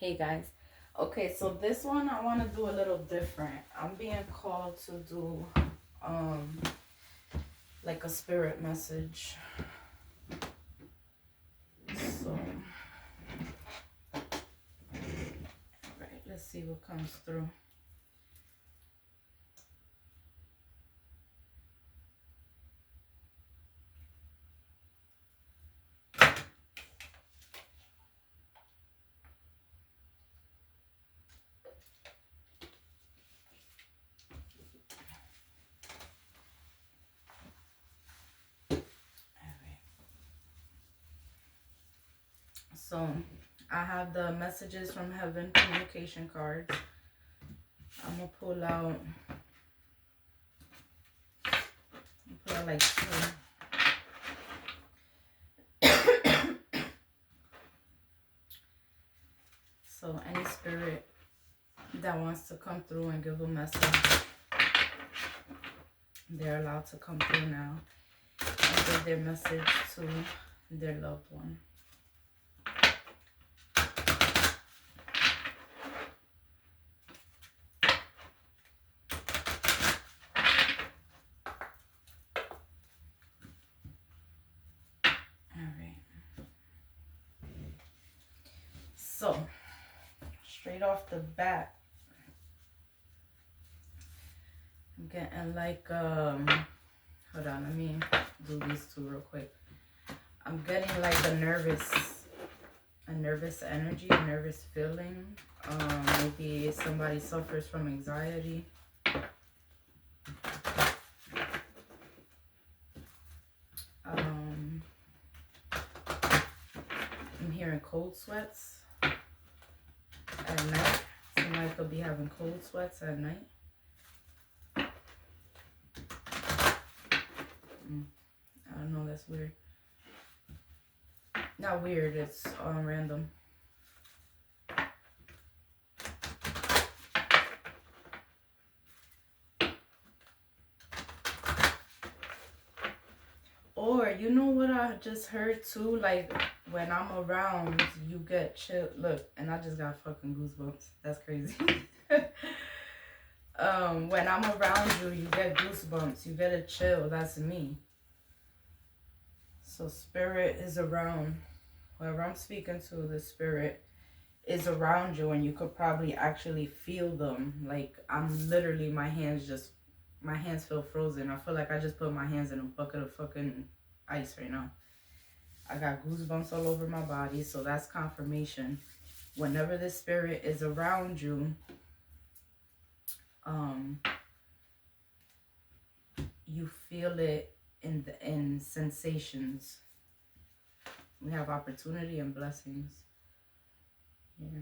Hey guys. Okay, so this one I want to do a little different. I'm being called to do um like a spirit message. So, all right, let's see what comes through. All right. So, I have the messages from heaven communication cards. I'm gonna pull out like two. So any spirit that wants to come through and give a message, they're allowed to come through now and give their message to their loved one. All right. So, straight off the bat, I'm getting like hold on, let me do these two real quick. I'm getting like a nervous energy, a nervous feeling. Maybe somebody suffers from anxiety. Um, I'm hearing cold sweats at night. Somebody could be having cold sweats at night. I don't know, that's weird. Not weird, it's random. Or you know what I just heard too? Like when I'm around, you get chill. Look, and I just got fucking goosebumps. That's crazy. When I'm around you, you get goosebumps. You get a chill. That's me. So spirit is around. Whoever I'm speaking to, the spirit is around you, and you could probably actually feel them. Like I'm literally, my hands feel frozen. I feel like I just put my hands in a bucket of fucking ice right now. I got goosebumps all over my body, so that's confirmation. Whenever the spirit is around you, um, you feel it in sensations. We have opportunity and blessings. Yeah.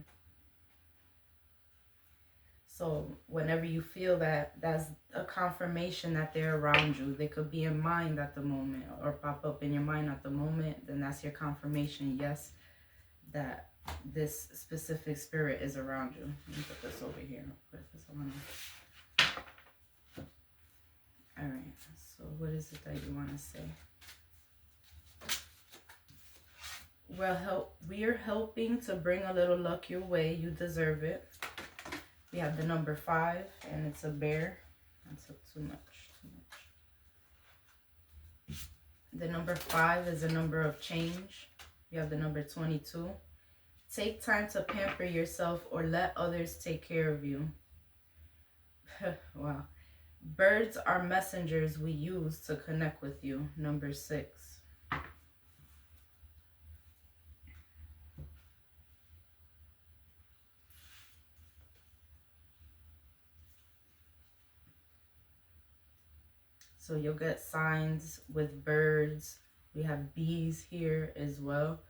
So whenever you feel that, that's a confirmation that they're around you. They could be in mind at the moment or pop up in your mind at the moment. Then that's your confirmation, yes, that this specific spirit is around you. Let me put this over here real quick because I want to. All right. So what is it that you want to say? Well, we are helping to bring a little luck your way. You deserve it. We have the number 5, and it's a bear. That took too much. The number 5 is a number of change. You have the number 22. Take time to pamper yourself or let others take care of you. Wow. Birds are messengers we use to connect with you. Number 6. So you'll get signs with birds. We have bees here as well.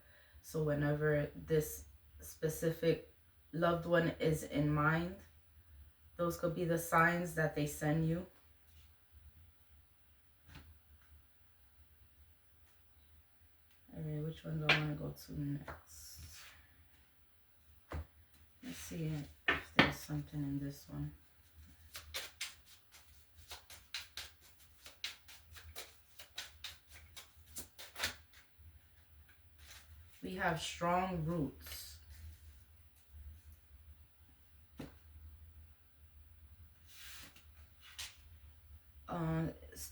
So whenever this specific loved one is in mind, those could be the signs that they send you. All right, which one do I want to go to next? Let's see if there's something in this one. We have strong roots.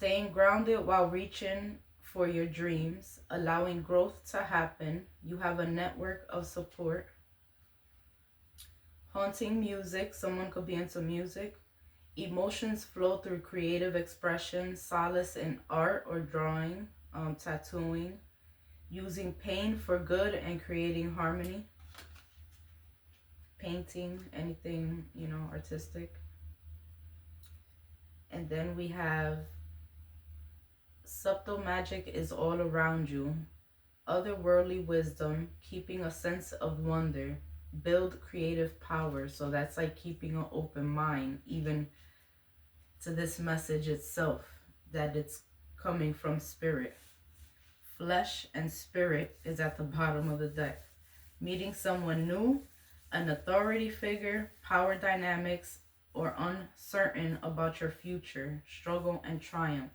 Staying grounded while reaching for your dreams, allowing growth to happen. You have a network of support. Haunting music, someone could be into music. Emotions flow through creative expression, solace in art or drawing, tattooing. Using pain for good and creating harmony. Painting, anything, artistic. And then we have subtle magic is all around you. Otherworldly wisdom, keeping a sense of wonder. Build creative power. So that's like keeping an open mind, even to this message itself, that it's coming from spirit. Flesh and spirit is at the bottom of the deck. Meeting someone new, an authority figure, power dynamics, or uncertain about your future, struggle and triumph.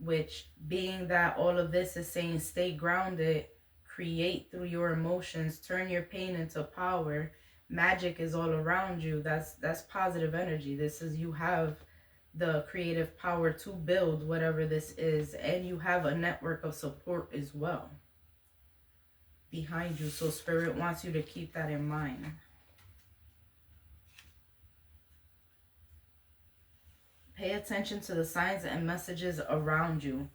Which, being that all of this is saying stay grounded, create through your emotions, turn your pain into power. Magic is all around you. That's positive energy. This is, you have the creative power to build whatever this is, and you have a network of support as well behind you. So spirit wants you to keep that in mind. Pay attention to the signs and messages around you.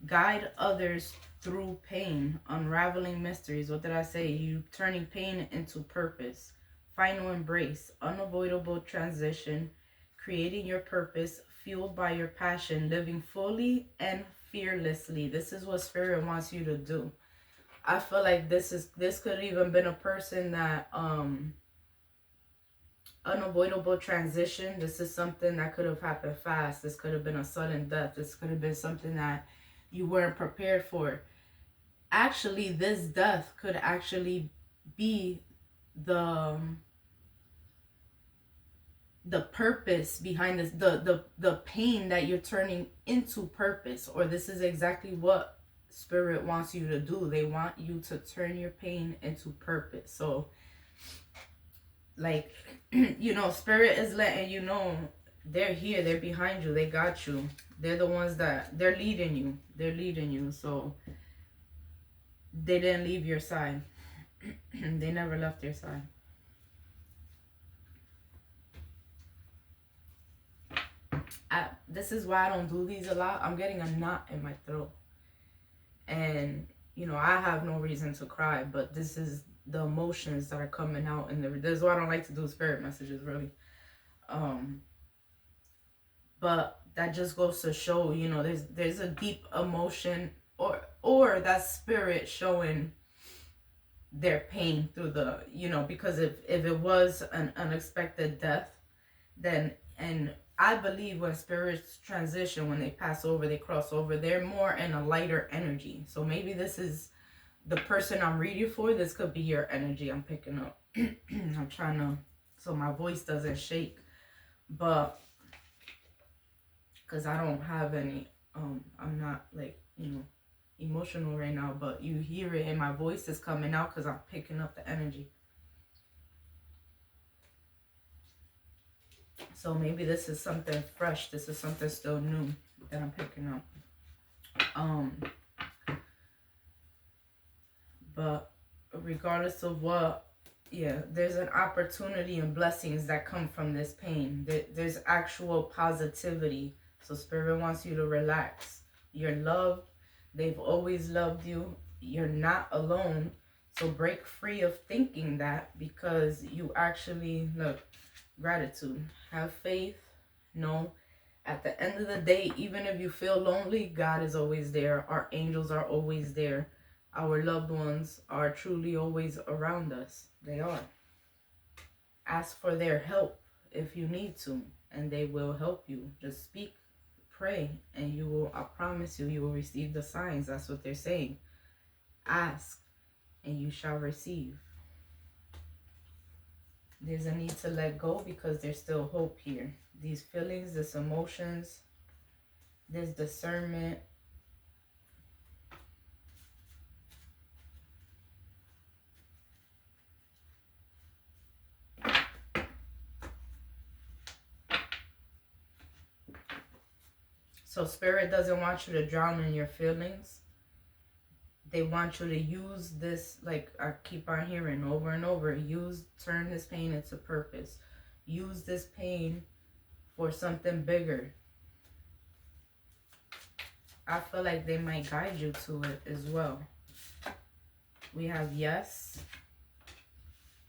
Guide others through pain, unraveling mysteries. What did I say? You turning pain into purpose. Final embrace, unavoidable transition, creating your purpose, fueled by your passion, living fully and fearlessly. This is what spirit wants you to do. I feel like this could even been a person that unavoidable transition. This is something that could have happened fast. This could have been a sudden death. This could have been something that you weren't prepared for. Actually, this death could actually be the purpose behind this, the pain that you're turning into purpose. Or this is exactly what spirit wants you to do. They want you to turn your pain into purpose. So like, spirit is letting you know they're here, they're behind you, they got you. They're the ones that, they're leading you. So they didn't leave your side. They never left your side. This is why I don't do these a lot. I'm getting a knot in my throat. And, I have no reason to cry, but this is the emotions that are coming out. And this is why I don't like to do spirit messages, really. But that just goes to show, there's a deep emotion or that spirit showing their pain through the, because if it was an unexpected death, then, and I believe when spirits transition, when they pass over, they cross over, they're more in a lighter energy. So maybe this is the person I'm reading for. This could be your energy I'm picking up. I'm trying to, so my voice doesn't shake. But, because I don't have any, I'm not like, emotional right now. But you hear it and my voice is coming out because I'm picking up the energy. So maybe this is something fresh. This is something still new that I'm picking up. But regardless of what, yeah, there's an opportunity and blessings that come from this pain. There's actual positivity. So spirit wants you to relax. You're loved. They've always loved you. You're not alone. So break free of thinking that, because you actually, look, gratitude, have faith. No, at the end of the day, even if you feel lonely, God is always there. Our angels are always there. Our loved ones are truly always around us. They are. Ask for their help if you need to, and they will help you. Just speak, pray, and you will, I promise you, you will receive the signs. That's what they're saying. Ask, and you shall receive. There's a need to let go because there's still hope here. These feelings, these emotions, this discernment. So Spirit doesn't want you to drown in your feelings. They want you to use this, like I keep on hearing over and over, turn this pain into purpose. Use this pain for something bigger. I feel like they might guide you to it as well. We have yes.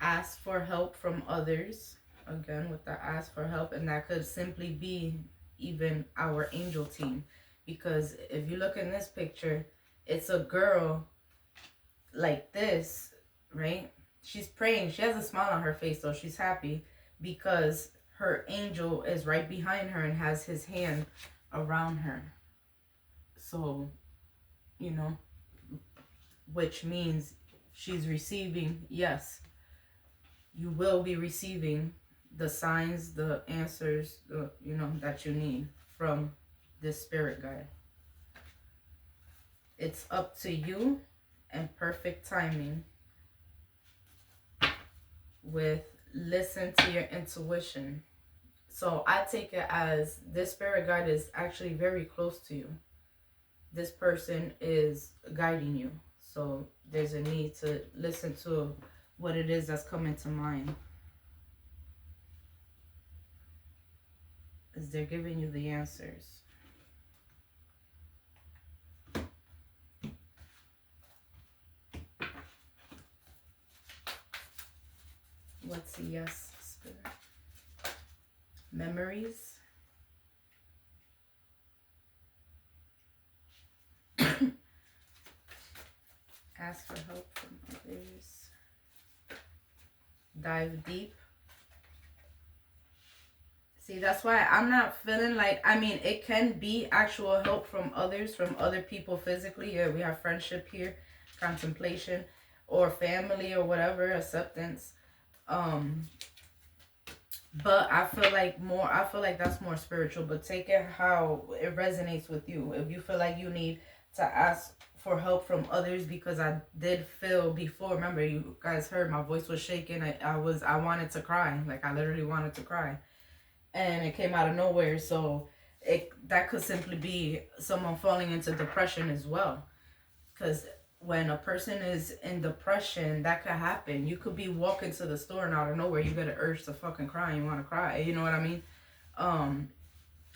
Ask for help from others. Again, with the ask for help. And that could simply be even our angel team. Because if you look in this picture, it's a girl like this, right? She's praying. She has a smile on her face, though. She's happy because her angel is right behind her and has his hand around her. So, you know, which means she's receiving, yes, you will be receiving the signs, the answers, that you need from this spirit guide. It's up to you and perfect timing with listen to your intuition. So I take it as this spirit guide is actually very close to you. This person is guiding you. So there's a need to listen to what it is that's coming to mind. As they're giving you the answers. What's the yes, spirit? Memories. Ask for help from others. Dive deep. See, that's why I'm not feeling like, I mean, it can be actual help from others, from other people physically. Yeah, we have friendship here, contemplation, or family or whatever, acceptance. But I feel like that's more spiritual, but take it how it resonates with you. If you feel like you need to ask for help from others, because I did feel before, remember you guys heard my voice was shaking. I wanted to cry. Like I literally wanted to cry. And it came out of nowhere. So that could simply be someone falling into depression as well. Because when a person is in depression, that could happen. You could be walking to the store and out of nowhere you get an urge to fucking cry and you want to cry. You know what I mean?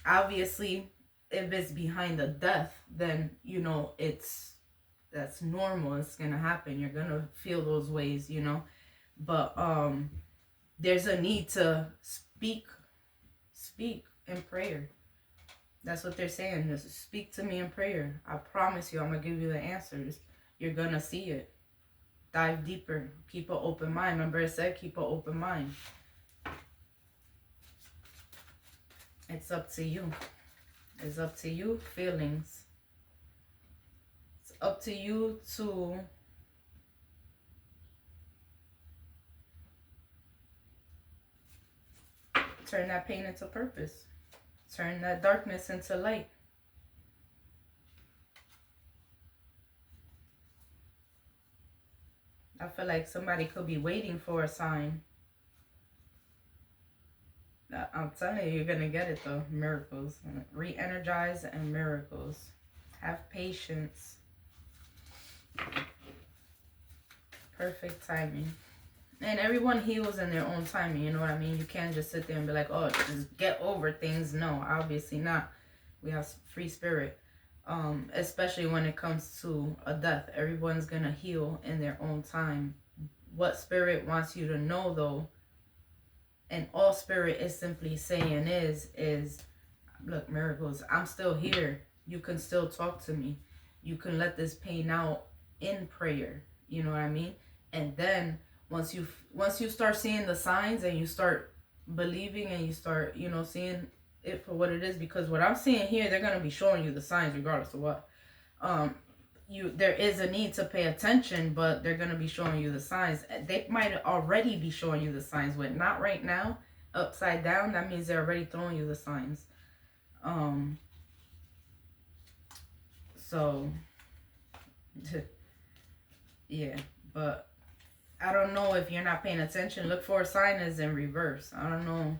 Obviously, if it's behind a death, then, that's normal. It's going to happen. You're going to feel those ways, But there's a need to speak in prayer. That's what they're saying. Just speak to me in prayer. I promise you, I'm going to give you the answers. You're going to see it. Dive deeper. Keep an open mind. Remember it said keep an open mind. It's up to you. It's up to you. Feelings. It's up to you to turn that pain into purpose. Turn that darkness into light. I feel like somebody could be waiting for a sign. I'm telling you, you're going to get it though. Miracles. Re-energize and miracles. Have patience. Perfect timing. And everyone heals in their own timing, you know what I mean? You can't just sit there and be like, oh, just get over things. No, obviously not. We have free spirit. Especially when it comes to a death. Everyone's going to heal in their own time. What spirit wants you to know, though, and all spirit is simply saying is, look, miracles, I'm still here. You can still talk to me. You can let this pain out in prayer. You know what I mean? And then once you start seeing the signs and you start believing and you start, seeing it for what it is, because what I'm seeing here, they're going to be showing you the signs regardless of what. There is a need to pay attention, but they're going to be showing you the signs. They might already be showing you the signs, but not right now. Upside down, that means they're already throwing you the signs. So yeah, but I don't know if you're not paying attention. Look for a sign is in reverse. I don't know.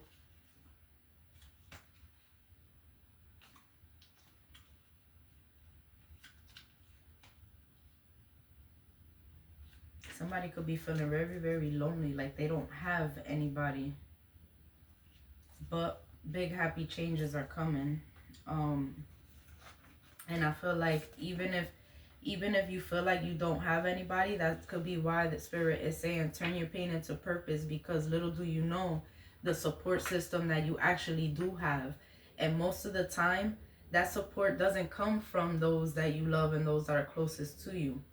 Somebody could be feeling very, very lonely, like they don't have anybody. But big happy changes are coming. And I feel like even if you feel like you don't have anybody, that could be why the spirit is saying turn your pain into purpose, because little do you know the support system that you actually do have. And most of the time, that support doesn't come from those that you love and those that are closest to you.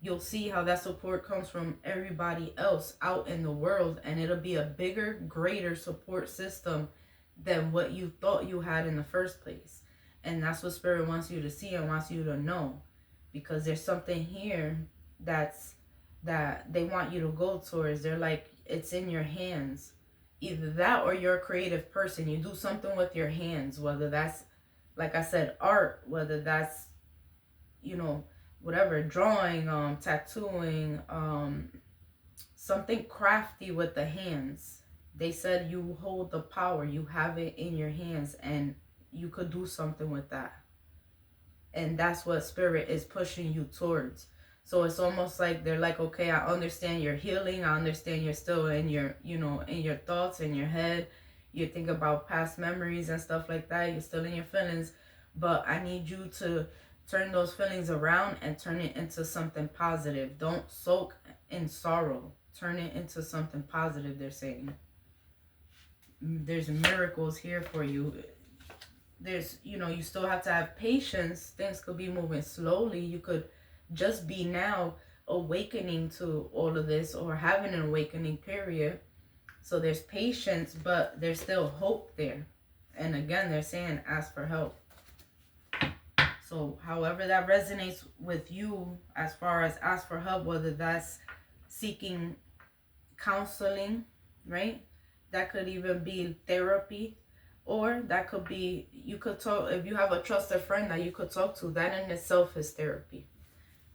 You'll see how that support comes from everybody else out in the world, and it'll be a bigger, greater support system than what you thought you had in the first place. And that's what spirit wants you to see and wants you to know, because there's something here that they want you to go towards. They're like, it's in your hands. Either that or you're a creative person. You do something with your hands, whether that's, like I said, art, whether that's, you know, whatever, drawing, tattooing, something crafty with the hands. They said you hold the power, you have it in your hands, and you could do something with that. And that's what spirit is pushing you towards. So it's almost like they're like, okay, I understand you're healing, I understand you're still in your, you know, in your thoughts, in your head, you think about past memories and stuff like that, you're still in your feelings, but I need you to turn those feelings around and turn it into something positive. Don't soak in sorrow, turn it into something positive. They're saying there's miracles here for you. There's, you know, you still have to have patience. Things could be moving slowly. You could just be now awakening to all of this, or having an awakening period. So there's patience, but there's still hope there. And again, they're saying ask for help. So however that resonates with you, as far as ask for help, whether that's seeking counseling, right? That could even be therapy, or that could be, you could talk, if you have a trusted friend that you could talk to, that in itself is therapy,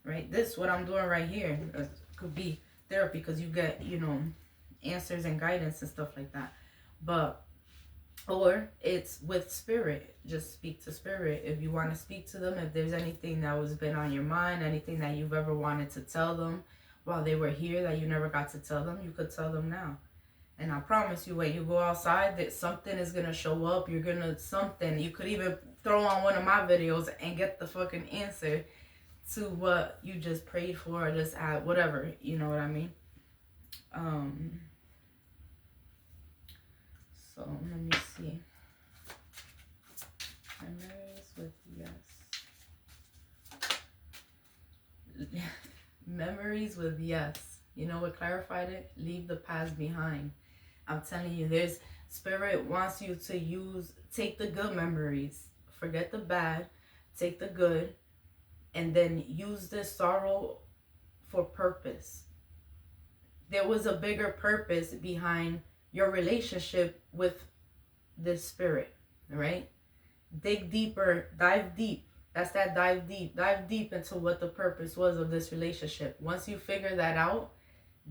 right? This, what I'm doing right here, could be therapy, because you get, you know, answers and guidance and stuff like that. But, or it's with spirit. Just speak to spirit if you want to speak to them. If there's anything that was been on your mind, anything that you've ever wanted to tell them while they were here that you never got to tell them, you could tell them now. And I promise you, when you go outside, that something is going to show up. You're going to, something. You could even throw on one of my videos and get the fucking answer to what you just prayed for, or just add, whatever. You know what I mean? So, let me see. Memories with yes. Memories with yes. You know what clarified it? Leave the past behind. I'm telling you, there's, spirit wants you to take the good memories, forget the bad, take the good, and then use this sorrow for purpose. There was a bigger purpose behind your relationship with this spirit, right? Dig deeper, dive deep. That's that dive deep. Dive deep into what the purpose was of this relationship. Once you figure that out,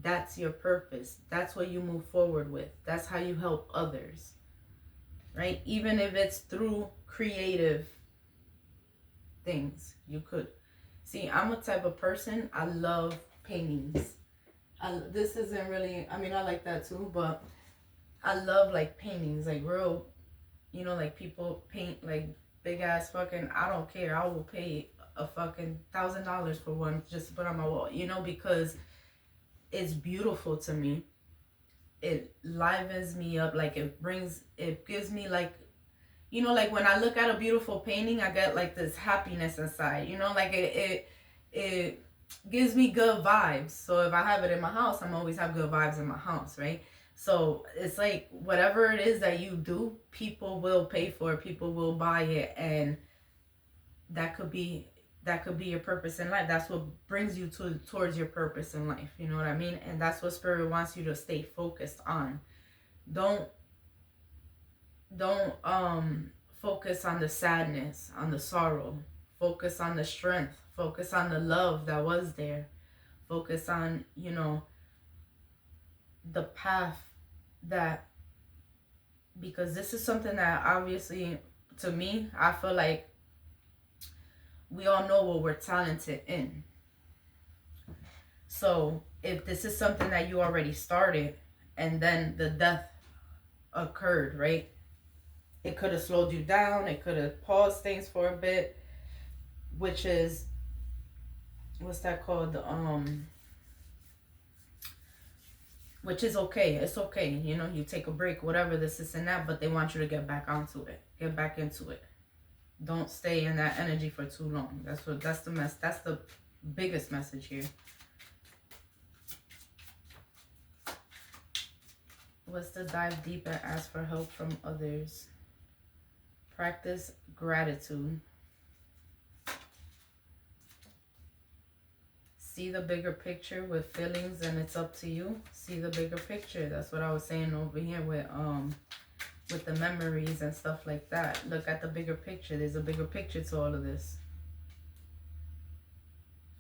that's your purpose. That's what you move forward with. That's how you help others, right? Even if it's through creative things, you could. See, I'm a type of person, I love paintings. This isn't really, I mean, I like that too, but I love like paintings, like real, you know, like people paint like big ass fucking, I don't care. I will pay a fucking $1,000 for one just to put on my wall, you know, because it's beautiful to me. It livens me up, like it gives me like, you know, like when I look at a beautiful painting, I get like this happiness inside, you know, like it gives me good vibes. So if I have it in my house, I'm always have good vibes in my house, right? So it's like whatever it is that you do, people will pay for it, people will buy it, and that could be your purpose in life. That's what brings you towards your purpose in life. You know what I mean? And that's what spirit wants you to stay focused on. Don't focus on the sadness, on the sorrow. Focus on the strength. Focus on the love that was there. Focus on, you know, the path that, because this is something that obviously, to me, I feel like we all know what we're talented in. So if this is something that you already started and then the death occurred, right? It could have slowed you down, it could have paused things for a bit, which is, what's that called? Which is okay. It's okay. You know, you take a break, whatever, this and that, but they want you to get back onto it. Get back into it. Don't stay in that energy for too long. That's the mess. That's the biggest message here. What's to dive deep and ask for help from others? Practice gratitude. See the bigger picture with feelings, and it's up to you. See the bigger picture. That's what I was saying over here with the memories and stuff like that. Look at the bigger picture. There's a bigger picture to all of this.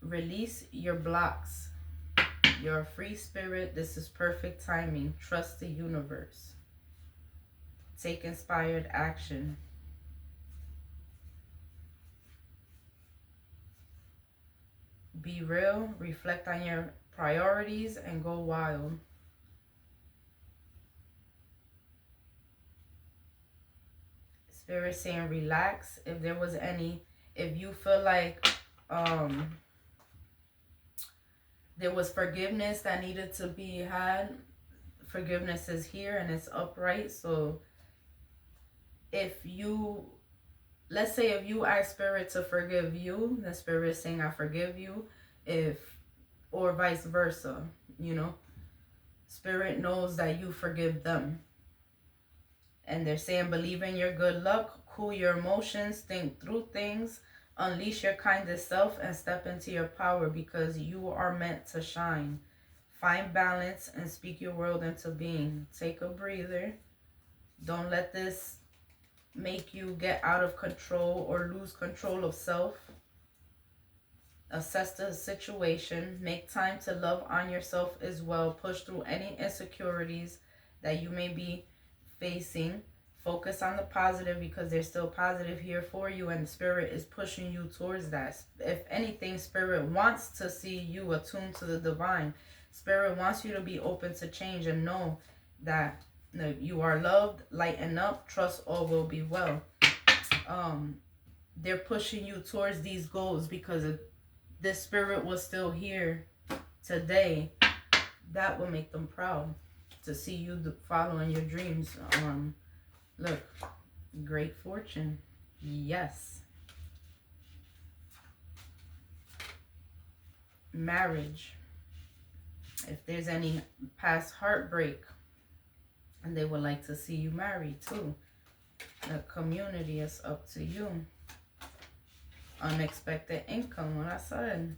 Release your blocks. You're a free spirit. This is perfect timing. Trust the universe. Take inspired action. Be real. Reflect on your priorities and go wild. Spirit saying relax. If there was any, if you feel like there was forgiveness that needed to be had, forgiveness is here and it's upright. So if you, let's say if you ask Spirit to forgive you, the Spirit is saying I forgive you. If, or vice versa, you know, Spirit knows that you forgive them. And they're saying believe in your good luck, cool your emotions, think through things, unleash your kindest self, and step into your power because you are meant to shine. Find balance and speak your world into being. Take a breather. Don't let this make you get out of control or lose control of self. Assess the situation. Make time to love on yourself as well. Push through any insecurities that you may be facing. Focus on the positive because there's still positive here for you, and the Spirit is pushing you towards that. If anything, Spirit wants to see you attuned to the divine. Spirit wants you to be open to change and know that you are loved. Lighten up. Trust all will be well. They're pushing you towards these goals because if this Spirit was still here today, that will make them proud to see you following your dreams. Look, great fortune. Yes. Marriage. If there's any past heartbreak and they would like to see you married too. The community is up to you. Unexpected income, what I said.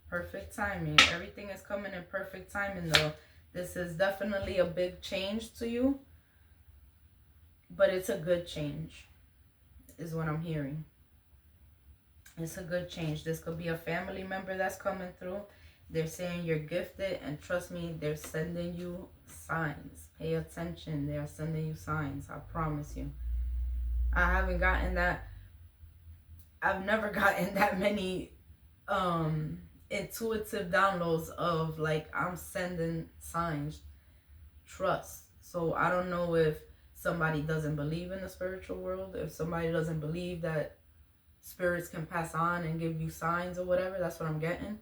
Perfect timing. Everything is coming in perfect timing though. This is definitely a big change to you. But it's a good change, is what I'm hearing. It's a good change. This could be a family member that's coming through. They're saying you're gifted, and trust me, they're sending you signs. Pay attention. They are sending you signs. I promise you. I haven't gotten that. I've never gotten that many intuitive downloads of like I'm sending signs. Trust. So I don't know if somebody doesn't believe in the spiritual world, if somebody doesn't believe that spirits can pass on and give you signs or whatever. That's what I'm getting.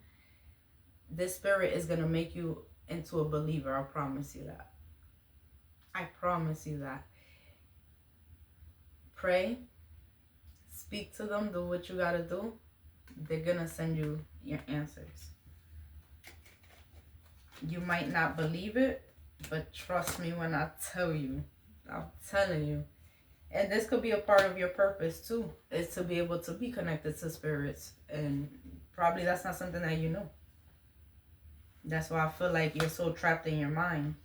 This Spirit is going to make you into a believer. I promise you that. I promise you that. Pray. Speak to them. Do what you got to do. They're going to send you your answers. You might not believe it, but trust me when I tell you. I'm telling you. And this could be a part of your purpose too, is to be able to be connected to spirits. And probably that's not something that you know. That's why I feel like you're so trapped in your mind.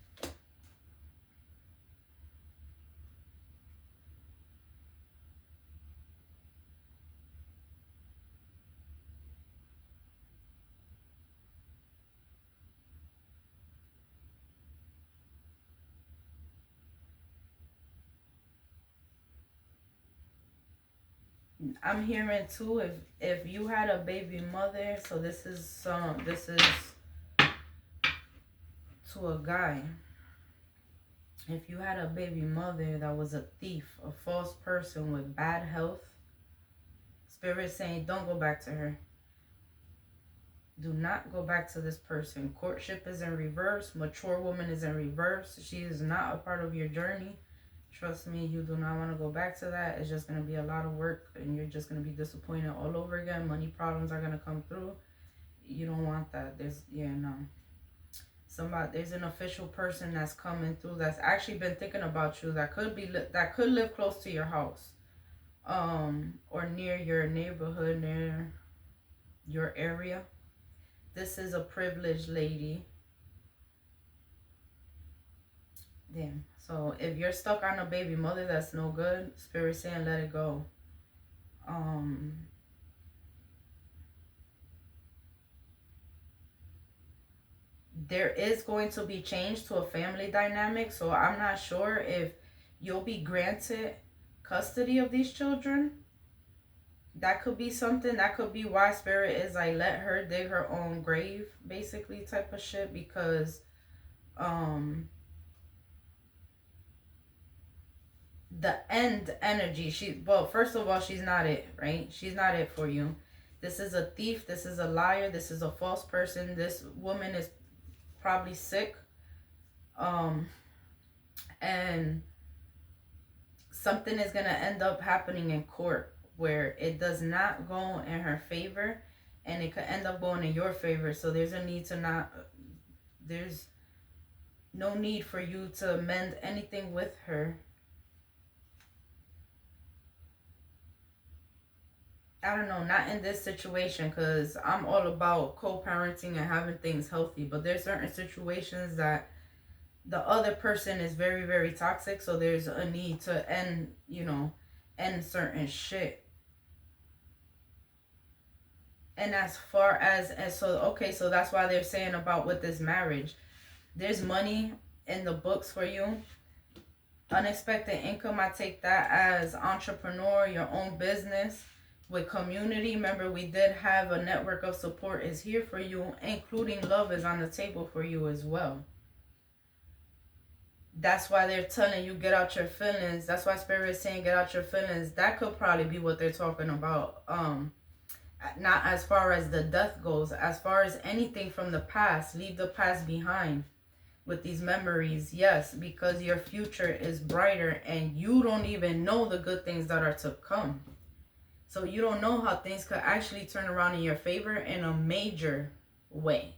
I'm hearing too, if you had a baby mother, so this is to a guy. If you had a baby mother that was a thief, a false person with bad health, Spirit saying, don't go back to her. Do not go back to this person. Courtship is in reverse. Mature woman is in reverse. She is not a part of your journey. Trust me, you do not want to go back to that. It's just going to be a lot of work and you're just going to be disappointed all over again. Money problems are going to come through. You don't want that. There's an official person that's coming through that's actually been thinking about you, that could live close to your house, or near your neighborhood, near your area. This is a privileged lady. Damn. So if you're stuck on a baby mother that's no good, Spirit saying let it go. There is going to be change to a family dynamic, so I'm not sure if you'll be granted custody of these children. That could be something. That could be why Spirit is like, let her dig her own grave, basically, type of shit, because the end energy, well, first of all, she's not it, right? She's not it for you. This is a thief. This is a liar. This is a false person. This woman is probably sick, and something is going to end up happening in court where it does not go in her favor, and it could end up going in your favor. So there's no need for you to mend anything with her. I don't know, not in this situation, because I'm all about co-parenting and having things healthy. But there's certain situations that the other person is very, very toxic. So there's a need to end certain shit. And as far as so that's why they're saying about with this marriage, there's money in the books for you. Unexpected income, I take that as entrepreneur, your own business. With community, remember we did have a network of support is here for you, including love is on the table for you as well. That's why they're telling you get out your feelings. That's why Spirit is saying get out your feelings. That could probably be what they're talking about. Not as far as the death goes, as far as anything from the past, leave the past behind with these memories. Yes, because your future is brighter and you don't even know the good things that are to come. So you don't know how things could actually turn around in your favor in a major way.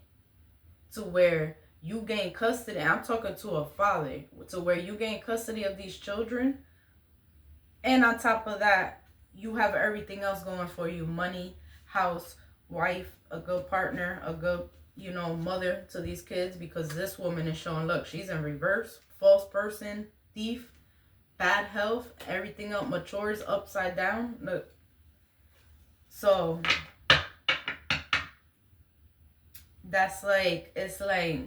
To where you gain custody. I'm talking to a father. To where you gain custody of these children. And on top of that, you have everything else going for you. Money, house, wife, a good partner, a good, mother to these kids. Because this woman is showing, look, she's in reverse. False person, thief, bad health, everything else matures upside down. Look. So that's it's like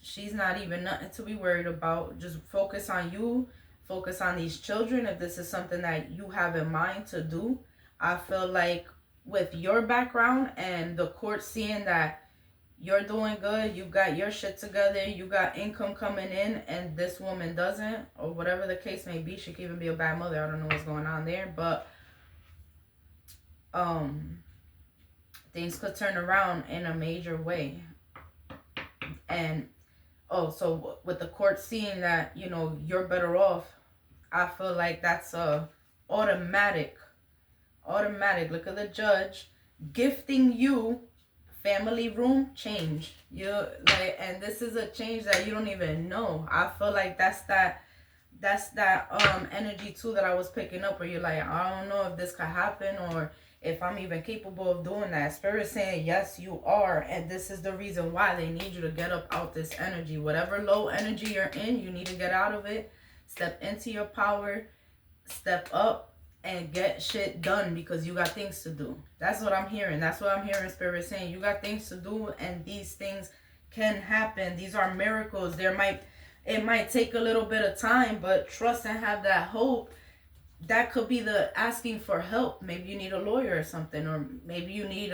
she's not even nothing to be worried about. Just focus on you, focus on these children. If this is something that you have in mind to do, I feel like with your background and the court seeing that you're doing good, you got your shit together, you got income coming in, and this woman doesn't, or whatever the case may be. She could even be a bad mother. I don't know what's going on there, but things could turn around in a major way. And so with the court seeing that you're better off, I feel like that's a automatic. Look at the judge gifting you family room change. And this is a change that you don't even know. I feel like that's that energy too that I was picking up, where you're like, I don't know if this could happen or if I'm even capable of doing that. Spirit saying, yes, you are. And this is the reason why they need you to get up out this energy. Whatever low energy you're in, you need to get out of it. Step into your power. Step up and get shit done, because you got things to do. That's what I'm hearing. That's what I'm hearing Spirit saying. You got things to do, and these things can happen. These are miracles. It might take a little bit of time, but trust and have that hope. That could be the asking for help. Maybe you need a lawyer or something, or maybe you need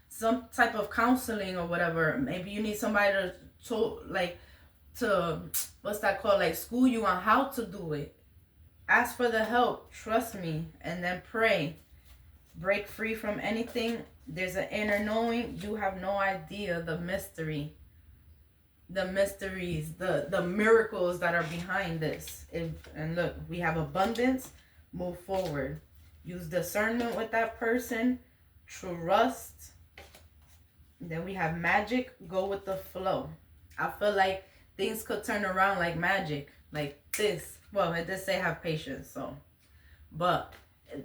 some type of counseling or whatever. Maybe you need somebody to what's that called, like school you on how to do it. Ask for the help, trust me, and then pray. Break free from anything. There's an inner knowing. You have no idea the mysteries, the miracles that are behind this. And look, we have abundance. Move forward. Use discernment with that person. Trust. Then we have magic. Go with the flow. I feel like things could turn around like magic, like this. Well, it did say have patience, so, but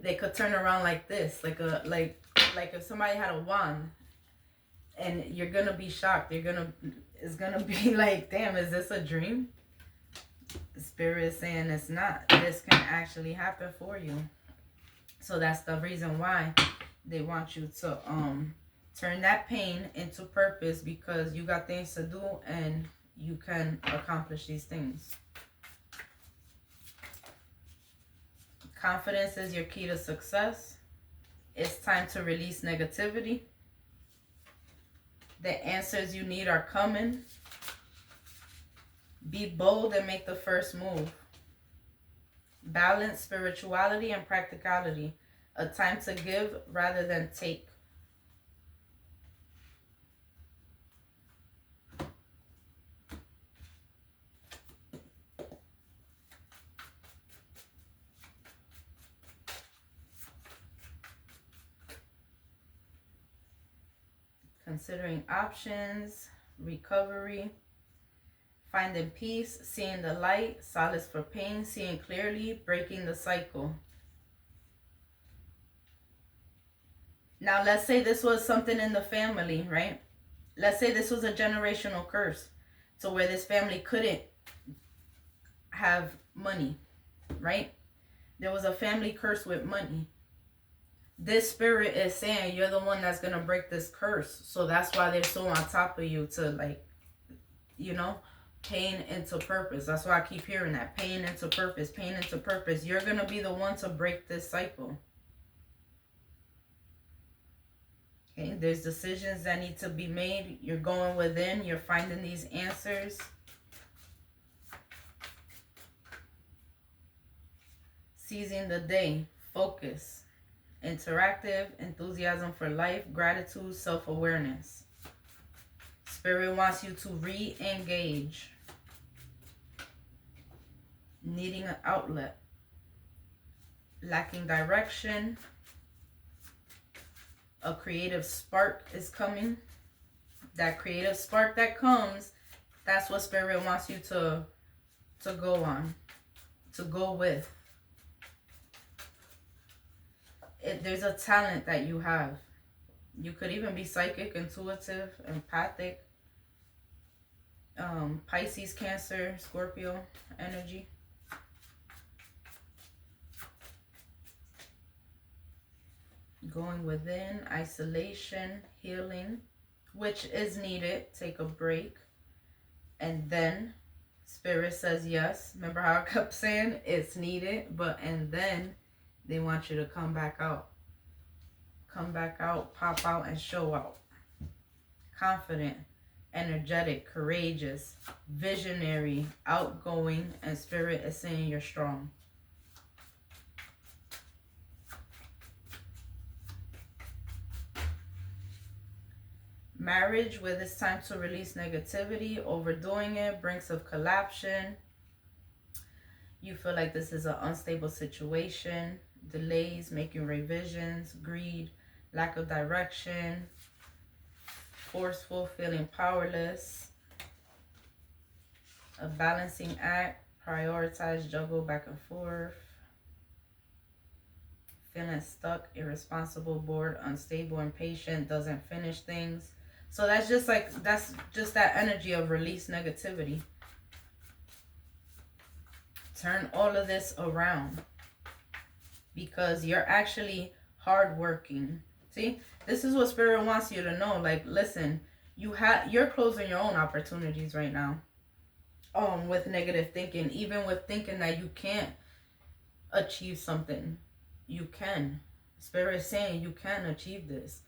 they could turn around like this, like if somebody had a wand, and you're gonna be shocked. It's gonna be like, damn, is this a dream? The Spirit is saying it's not. This can actually happen for you. So that's the reason why they want you to turn that pain into purpose, because you got things to do and you can accomplish these things. Confidence is your key to success. It's time to release negativity. The answers you need are coming. Be bold and make the first move. Balance spirituality and practicality. A time to give rather than take. Considering options, recovery, finding peace, seeing the light, solace for pain, seeing clearly, breaking the cycle. Now, let's say this was something in the family, right? Let's say this was a generational curse, to where this family couldn't have money, right? There was a family curse with money. This spirit is saying you're the one that's going to break this curse. So that's why they're so on top of you, to, like, you know, pain into purpose. That's why I keep hearing that. Pain into purpose, pain into purpose. You're going to be the one to break this cycle. Okay, there's decisions that need to be made. You're going within. You're finding these answers. Seizing the day. Focus. Interactive, enthusiasm for life, gratitude, self-awareness. Spirit wants you to re-engage. Needing an outlet. Lacking direction. A creative spark is coming. That creative spark that comes, that's what Spirit wants you to go on, to go with. There's a talent that you have. You could even be psychic, intuitive, empathic, Pisces, Cancer, Scorpio energy. Going within, isolation, healing, which is needed. Take a break. And then Spirit says yes. Remember how I kept saying it's needed, and then they want you to come back out. Come back out, pop out, and show out. Confident, energetic, courageous, visionary, outgoing, and Spirit is saying you're strong. Marriage, where it's time to release negativity, overdoing it, brinks of collapsion. You feel like this is an unstable situation. Delays, making revisions, greed, lack of direction, forceful, feeling powerless. A balancing act, prioritize, juggle back and forth. Feeling stuck, irresponsible, bored, unstable, impatient, doesn't finish things. So that's just that energy of release negativity. Turn all of this around, because you're actually hardworking. See, this is what Spirit wants you to know. Like, listen, you're closing your own opportunities right now. With negative thinking, even with thinking that you can't achieve something, you can. Spirit is saying you can achieve this.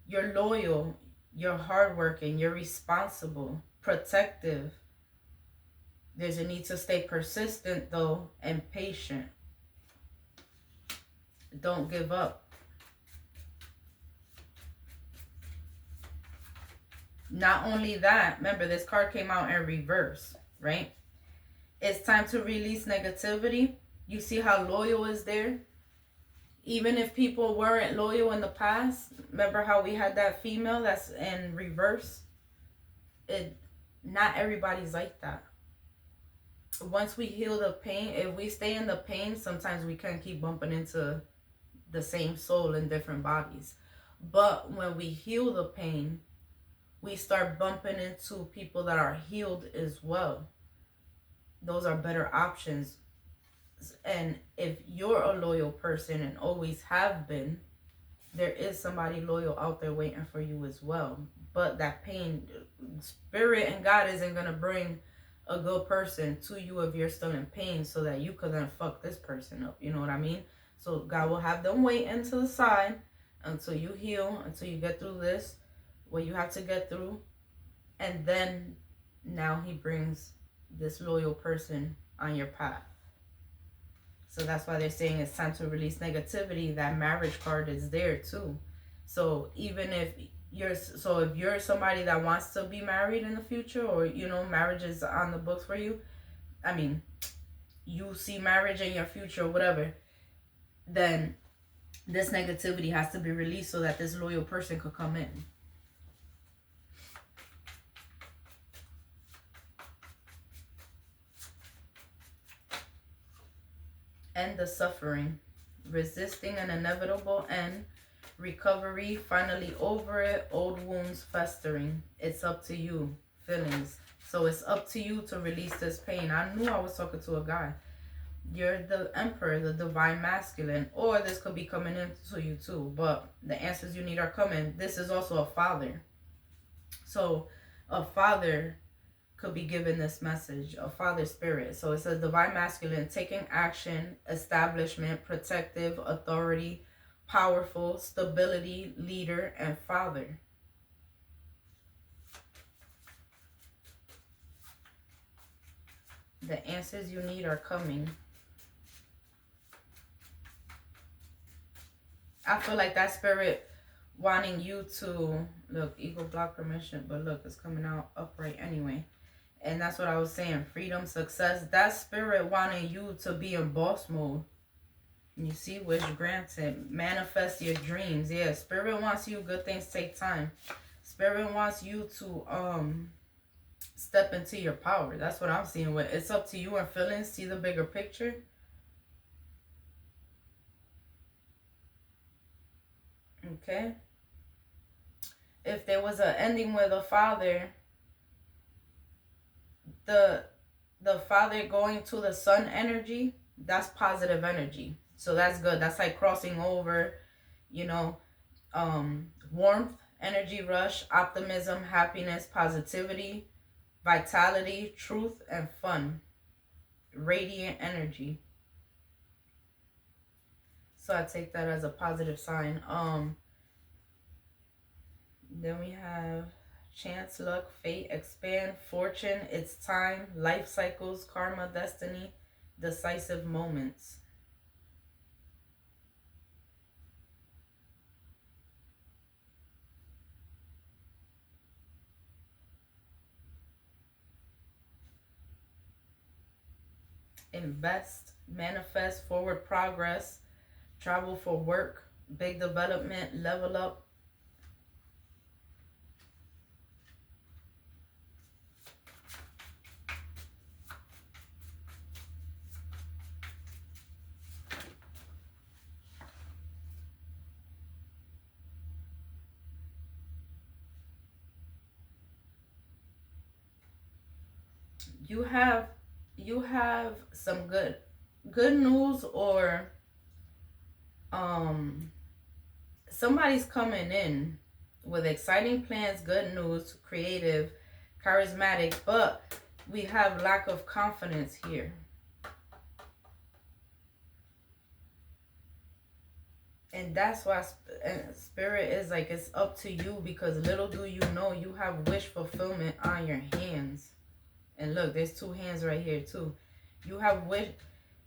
You're loyal, you're hardworking, you're responsible, protective. There's a need to stay persistent though and patient. Don't give up. Not only that, remember this card came out in reverse, right? It's time to release negativity. You see how loyal is there? Even if people weren't loyal in the past, remember how we had that female that's in reverse? It, not everybody's like that. Once we heal the pain, if we stay in the pain, sometimes we can keep bumping into the same soul in different bodies. But when we heal the pain, we start bumping into people that are healed as well. Those are better options. And if you're a loyal person and always have been, there is somebody loyal out there waiting for you as well. But that pain, spirit and God isn't going to bring a good person to you if you're still in pain so that you could then fuck this person up. You know what I mean? So God will have them wait into the side until you heal, until you get through this, what you have to get through. And then now he brings this loyal person on your path. So that's why they're saying it's time to release negativity. That marriage card is there too. So even if you're somebody that wants to be married in the future, or marriage is on the books for you, I mean, you see marriage in your future or whatever, then this negativity has to be released so that this loyal person could come in. End the suffering, resisting an inevitable end, recovery, finally over it, old wounds festering. It's up to you, feelings. So it's up to you to release this pain. I knew I was talking to a guy. You're the emperor, the divine masculine, or this could be coming into you too, but the answers you need are coming. This is also a father. So a father could be given this message, a father spirit. So it says divine masculine, taking action, establishment, protective, authority, powerful, stability, leader, and father. The answers you need are coming. I feel like that spirit wanting you to, look, ego block permission, but look, it's coming out upright anyway. And that's what I was saying, freedom, success. That spirit wanting you to be in boss mode. You see, wish granted. Manifest your dreams. Yeah, spirit wants you, good things take time. Spirit wants you to step into your power. That's what I'm seeing. With it's up to you and feelings. See the bigger picture. Okay. If there was an ending with a father, the father going to the sun energy, that's positive energy. So that's good. That's like crossing over, warmth, energy rush, optimism, happiness, positivity, vitality, truth, and fun. Radiant energy. So I take that as a positive sign. Then we have chance, luck, fate, expand, fortune, it's time, life cycles, karma, destiny, decisive moments. Invest, manifest, forward progress, travel for work, big development, level up. You have some good news, or somebody's coming in with exciting plans, good news, creative, charismatic, but we have lack of confidence here. And that's why spirit is like, it's up to you, because little do you know, you have wish fulfillment on your hands. And look, there's two hands right here too. You have wish,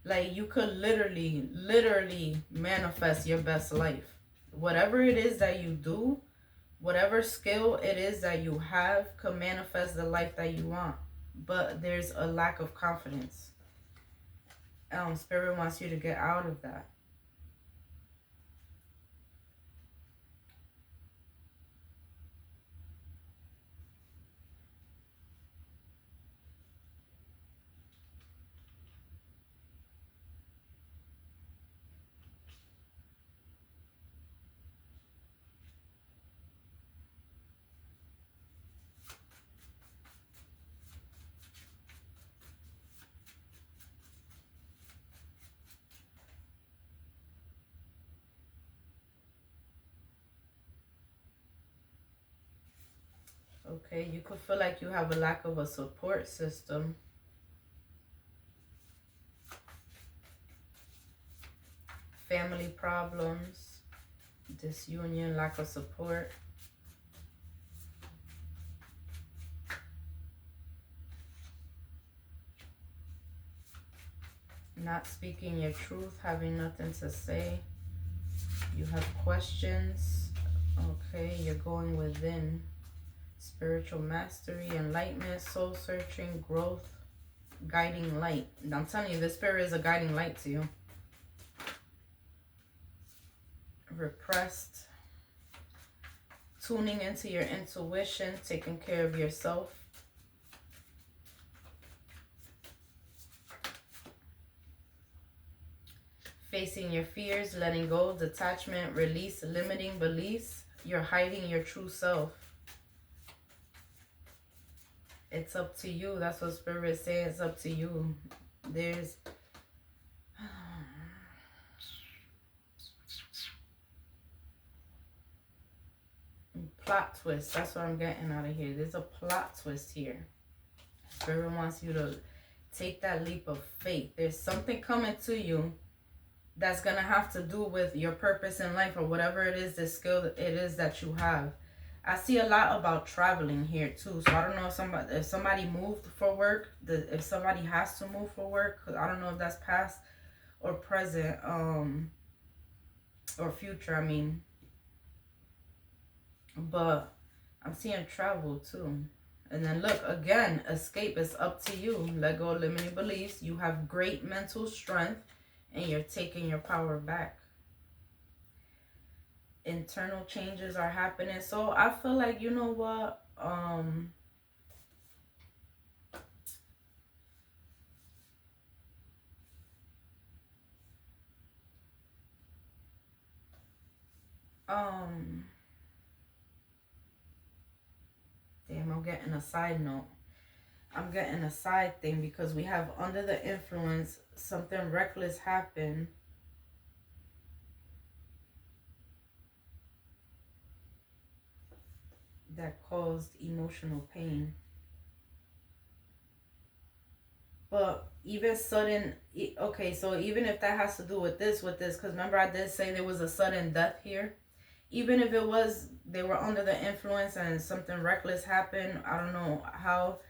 like you could literally manifest your best life. Whatever it is that you do, whatever skill it is that you have, could manifest the life that you want. But there's a lack of confidence. Spirit wants you to get out of that. Okay, you could feel like you have a lack of a support system. Family problems, disunion, lack of support. Not speaking your truth, having nothing to say. You have questions. Okay, you're going within. Spiritual mastery, enlightenment, soul searching, growth, guiding light. And I'm telling you, this spirit is a guiding light to you. Repressed, tuning into your intuition, taking care of yourself. Facing your fears, letting go, detachment, release, limiting beliefs. You're hiding your true self. It's up to you. That's what Spirit is saying. It's up to you. There's plot twist. That's what I'm getting out of here. There's a plot twist here. Spirit wants you to take that leap of faith. There's something coming to you that's going to have to do with your purpose in life, or whatever it is, the skill it is that you have. I see a lot about traveling here too. So I don't know if somebody moved for work, if somebody has to move for work. I don't know if that's past or present, or future, I mean. But I'm seeing travel too. And then look, again, escape is up to you. Let go of limiting beliefs. You have great mental strength, and you're taking your power back. Internal changes are happening. So I feel like, you know what? Damn, I'm getting a side note. I'm getting a side thing, because we have under the influence, something reckless happened. That caused emotional pain. But even sudden, okay, so even if that has to do with this, because remember I did say there was a sudden death here. Even if it was, they were under the influence and something reckless happened, I don't know how,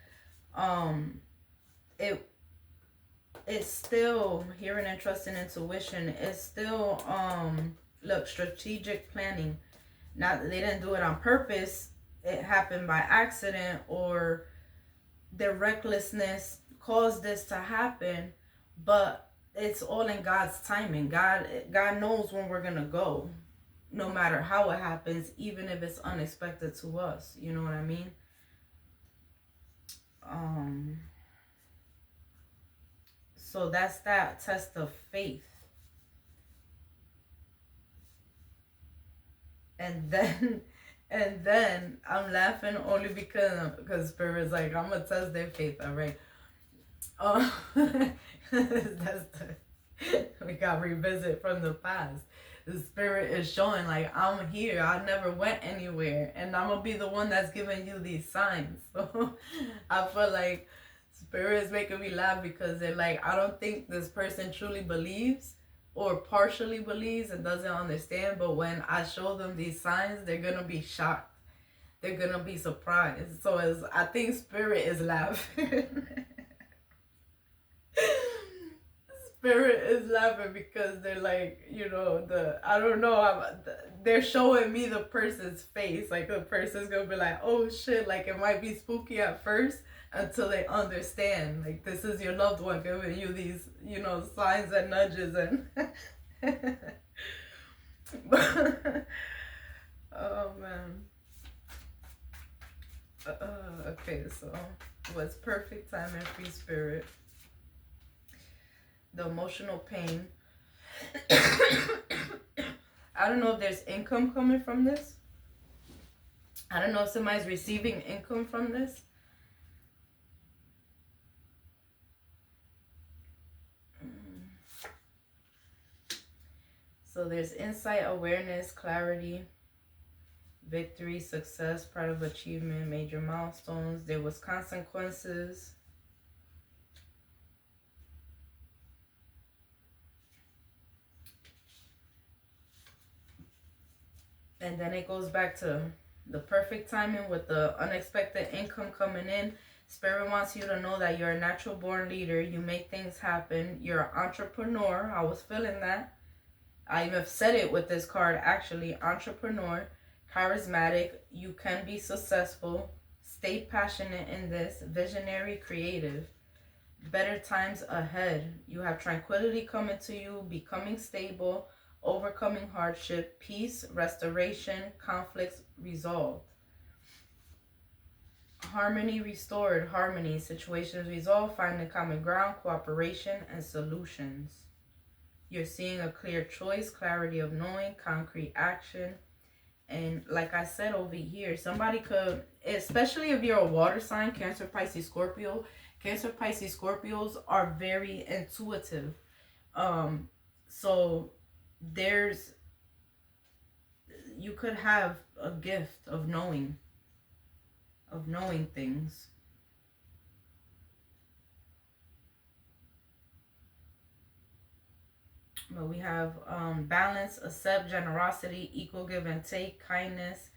it's still hearing and trusting intuition. It's still, look, strategic planning. Not that they didn't do it on purpose. It happened by accident, or their recklessness caused this to happen. But it's all in God's timing. God knows when we're gonna go, no matter how it happens, even if it's unexpected to us. You know what I mean? So that's that test of faith. And then I'm laughing only because Spirit's like, I'm gonna test their faith, all right? We got revisit from the past. The Spirit is showing like, I'm here, I never went anywhere, and I'm gonna be the one that's giving you these signs. So I feel like Spirit is making me laugh, because they're like, I don't think this person truly believes, or partially believes and doesn't understand, but when I show them these signs, they're gonna be shocked. They're gonna be surprised. So as I think spirit is laughing. Spirit is laughing because they're like, I don't know, they're showing me the person's face. Like the person's gonna be like, oh shit, like it might be spooky at first until they understand. Like this is your loved one giving you these, signs and nudges and. Oh man. Okay, so what's perfect time and free spirit? The emotional pain. I don't know if there's income coming from this. I don't know if somebody's receiving income from this. So there's insight, awareness, clarity, victory, success, pride of achievement, major milestones. There was consequences. And then it goes back to the perfect timing with the unexpected income coming in. Spirit wants you to know that you're a natural born leader. You make things happen. You're an entrepreneur. I was feeling that. I even said it with this card, actually. Entrepreneur, charismatic. You can be successful. Stay passionate in this. Visionary, creative. Better times ahead. You have tranquility coming to you. Becoming stable. Overcoming hardship, peace, restoration, conflicts resolved. Harmony restored, harmony, situations resolved, finding common ground, cooperation, and solutions. You're seeing a clear choice, clarity of knowing, concrete action. And like I said over here, somebody could, especially if you're a water sign, Cancer, Pisces, Scorpio. Cancer, Pisces, Scorpios are very intuitive. So you could have a gift of knowing things. But we have balance, accept, generosity, equal give and take, kindness,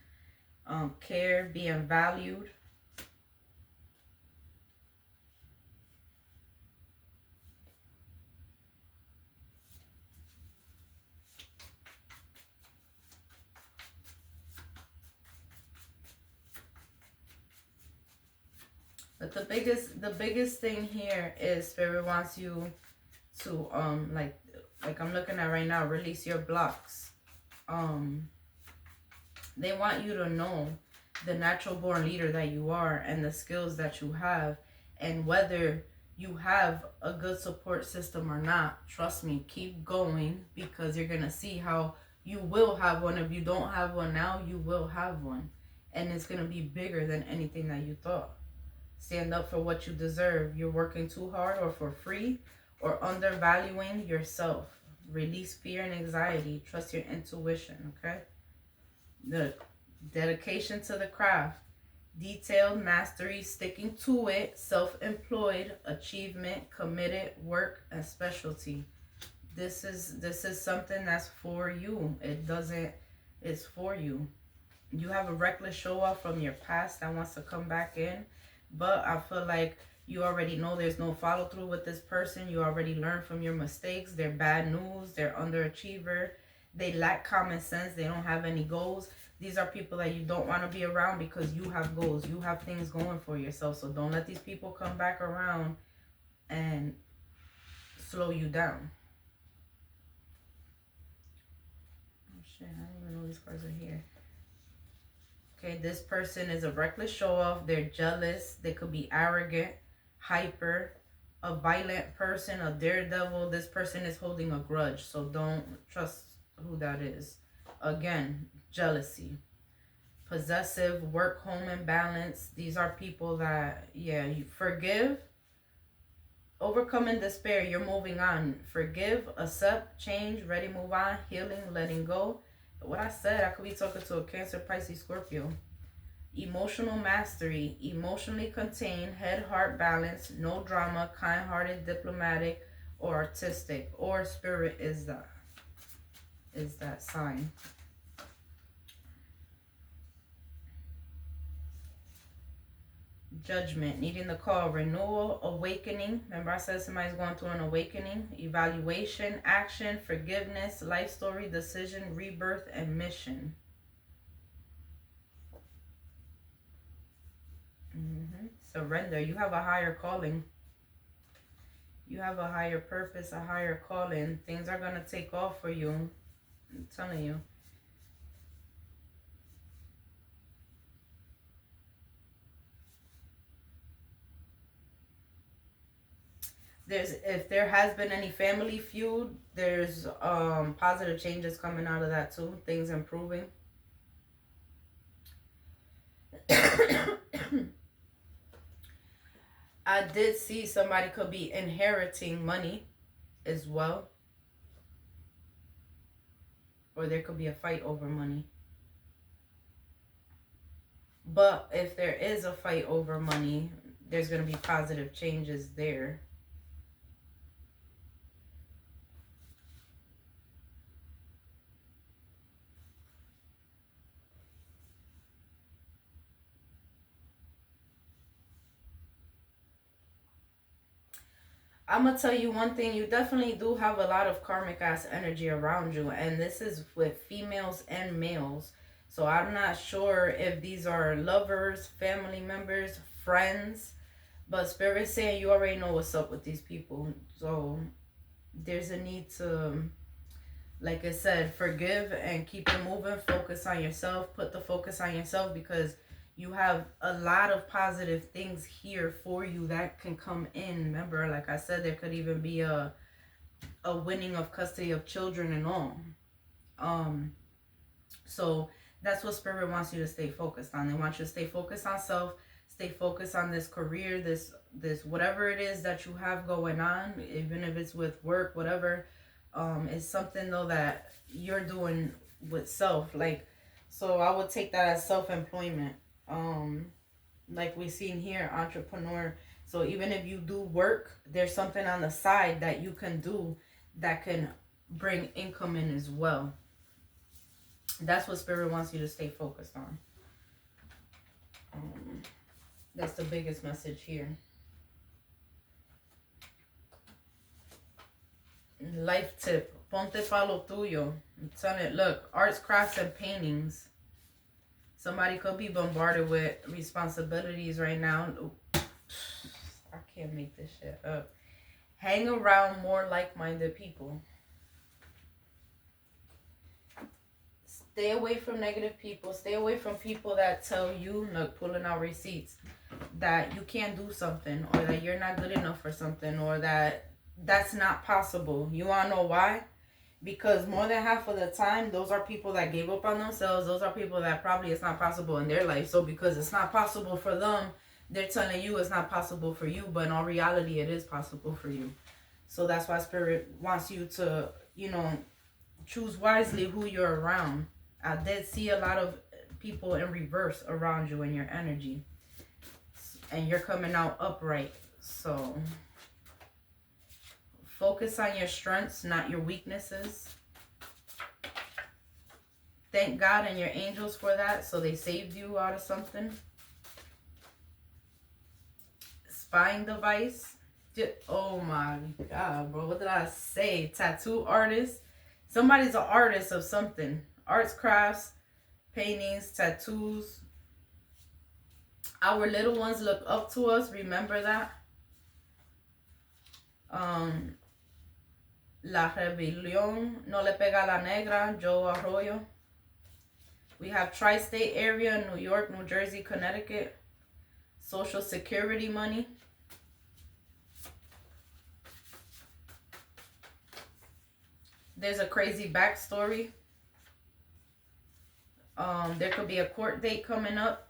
care, being valued. But the biggest thing here is Spirit wants you to like I'm looking at right now, release your blocks. They want you to know the natural born leader that you are and the skills that you have, and whether you have a good support system or not. Trust me, keep going, because you're gonna see how you will have one. If you don't have one now, you will have one, and it's gonna be bigger than anything that you thought. Stand up for what you deserve. You're working too hard or for free or undervaluing yourself. Release fear and anxiety. Trust your intuition, okay? The dedication to the craft. Detailed mastery, sticking to it. Self-employed, achievement, committed, work, and specialty. This is something that's for you. It's for you. You have a reckless show off from your past that wants to come back in. But I feel like you already know there's no follow through with this person. You already learned from your mistakes. They're bad news. They're underachiever. They lack common sense. They don't have any goals. These are people that you don't want to be around because you have goals. You have things going for yourself. So don't let these people come back around and slow you down. Oh shit, I didn't even know these cards are here. Okay, this person is a reckless show-off. They're jealous. They could be arrogant, hyper, a violent person, a daredevil. This person is holding a grudge, so don't trust who that is. Again, jealousy. Possessive, work, home, and balance. These are people that, you forgive, overcoming despair. You're moving on. Forgive, accept, change, ready, move on, healing, letting go. What I said, I could be talking to a Cancer, Pisces, Scorpio. Emotional mastery, emotionally contained, head, heart balance, no drama, kind-hearted, diplomatic, or artistic, or spirit is that sign. Judgment, needing the call, renewal, awakening. Remember I said somebody's going through an awakening. Evaluation, action, forgiveness, life story, decision, rebirth, and mission. Surrender. You have a higher calling. You have a higher purpose, a higher calling. Things are going to take off for you. I'm telling you. If there has been any family feud, there's positive changes coming out of that too. Things improving. I did see somebody could be inheriting money as well. Or there could be a fight over money. But if there is a fight over money, there's going to be positive changes there. I'm going to tell you one thing. You definitely do have a lot of karmic ass energy around you. And this is with females and males. So I'm not sure if these are lovers, family members, friends. But Spirit's saying you already know what's up with these people. So there's a need to, like I said, forgive and keep it moving. Focus on yourself. Put the focus on yourself, because you have a lot of positive things here for you that can come in. Remember, like I said, there could even be a winning of custody of children and all. So that's what Spirit wants you to stay focused on. They want you to stay focused on self, stay focused on this career, this whatever it is that you have going on, even if it's with work, whatever. It's something though that you're doing with self. Like, so I would take that as self-employment. Like we seen here, entrepreneur. So even if you do work, there's something on the side that you can do that can bring income in as well. That's what Spirit wants you to stay focused on. That's the biggest message here. Life tip. Ponte pa lo tuyo. I'm telling it, look, arts, crafts, and paintings. Somebody could be bombarded with responsibilities right now. I can't make this shit up. Hang around more like-minded people. Stay away from negative people. Stay away from people that tell you, look, pulling out receipts, that you can't do something, or that you're not good enough for something, or that that's not possible. You want to know why? Because more than half of the time, those are people that gave up on themselves. Those are people that probably it's not possible in their life. So because it's not possible for them, they're telling you it's not possible for you. But in all reality, it is possible for you. So that's why Spirit wants you to, choose wisely who you're around. I did see a lot of people in reverse around you in your energy. And you're coming out upright. So focus on your strengths, not your weaknesses. Thank God and your angels for that. So they saved you out of something. Spying device. Oh my God, bro. What did I say? Tattoo artist. Somebody's an artist of something. Arts, crafts, paintings, tattoos. Our little ones look up to us. Remember that. La Rebelión, No Le Pega a la Negra, Joe Arroyo. We have tri-state area, New York, New Jersey, Connecticut. Social Security money. There's a crazy backstory. There could be a court date coming up.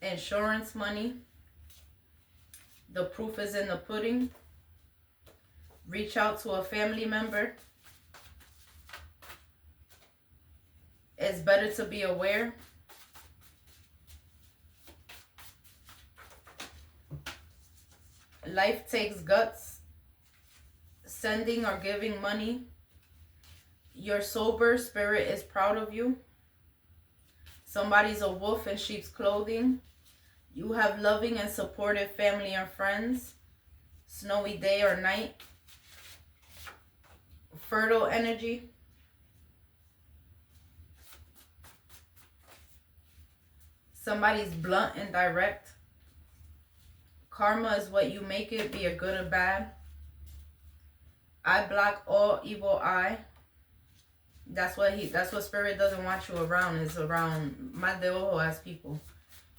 Insurance money. The proof is in the pudding. Reach out to a family member. It's better to be aware. Life takes guts. sending or giving money. Your sober spirit is proud of you. Somebody's a wolf in sheep's clothing. You have loving and supportive family and friends. Snowy day or night. Fertile energy. Somebody's blunt and direct. Karma is what you make it, be it good or bad. I block all evil eye. That's what spirit doesn't want you around, is around mal de ojo as people.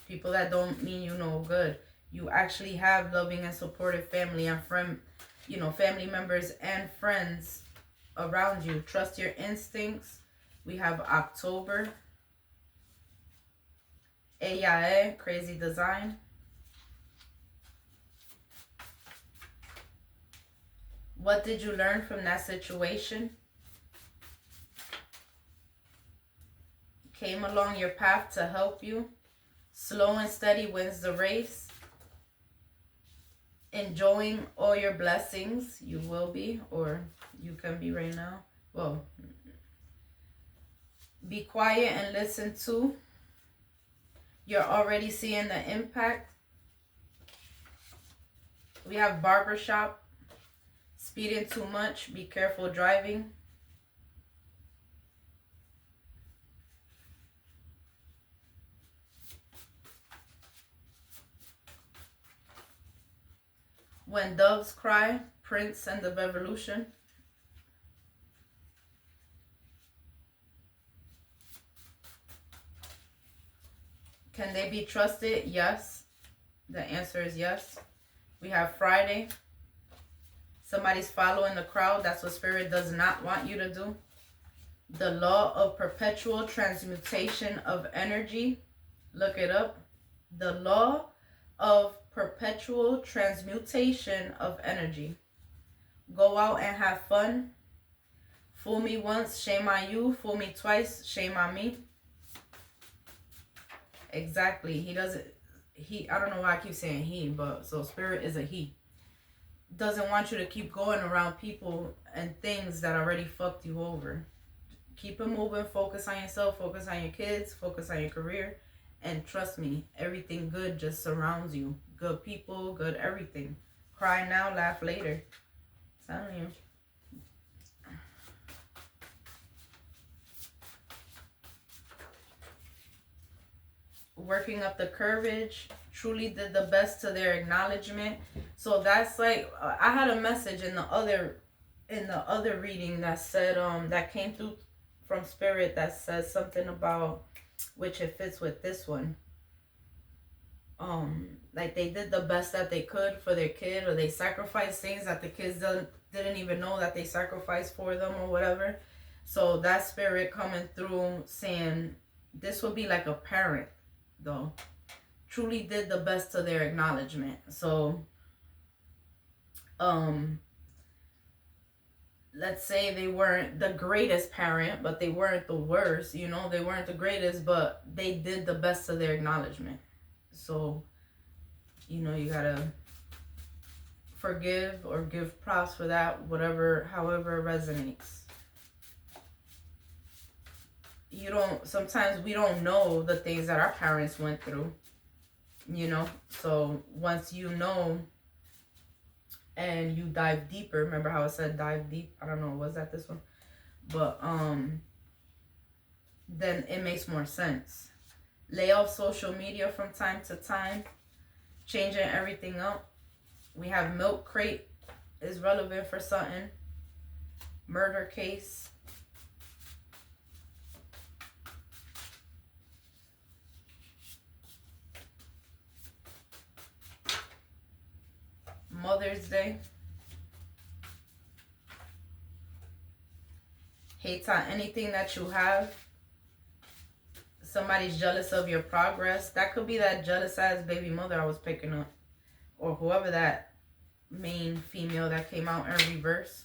People that don't mean you no good. You actually have loving and supportive family and family members and friends around you. Trust your instincts. We have October. Eyae, crazy design. What did you learn from that situation? Came along your path to help you. Slow and steady wins the race. Enjoying all your blessings. You will be, or you can be right now. Well, be quiet and listen to. You're already seeing the impact. We have barbershop. Speeding too much. Be careful driving. When doves cry, Prince and the Revolution. Can they be trusted? Yes. The answer is yes. We have Friday. Somebody's following the crowd. That's what spirit does not want you to do. The law of perpetual transmutation of energy. Look it up. The law of perpetual transmutation of energy. Go out and have fun. Fool me once, shame on you. Fool me twice, shame on me. Exactly. I don't know why I keep saying he, but so spirit is a he. Doesn't want you to keep going around people and things that already fucked you over. Keep it moving. Focus on yourself. Focus on your kids. Focus on your career. And trust me, everything good just surrounds you. Good people, good everything. Cry now, laugh later. I'm telling you. Working up the courage. Truly did the best to their acknowledgement. So that's like, I had a message in the other reading that said, that came through from spirit, that says something about, which it fits with this one. Like they did the best that they could for their kid, or they sacrificed things that the kids didn't even know that they sacrificed for them or whatever. So that spirit coming through saying this would be like a parent though. Truly did the best to their acknowledgement. So let's say they weren't the greatest parent, but they weren't the worst, they weren't the greatest, but they did the best to their acknowledgement. So, you gotta forgive or give props for that, however resonates. Sometimes we don't know the things that our parents went through, so once you know and you dive deeper, remember how I said dive deep? I don't know, was that this one? But then it makes more sense. Lay off social media from time to time. Changing everything up. We have milk crate is relevant for something. Murder case. Mother's Day. Hates on anything that you have. Somebody's jealous of your progress. That could be that jealous ass baby mother I was picking up. Or whoever that main female that came out in reverse.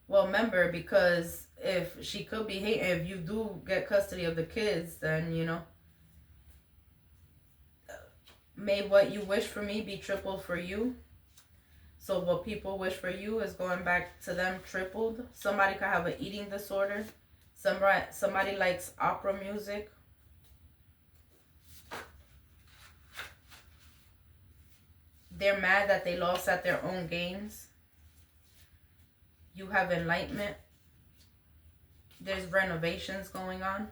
Well, remember, because if she could be hating, if you do get custody of the kids, then, may what you wish for me be tripled for you. So what people wish for you is going back to them tripled. Somebody could have an eating disorder. Somebody likes opera music. They're mad that they lost at their own games. You have enlightenment. There's renovations going on.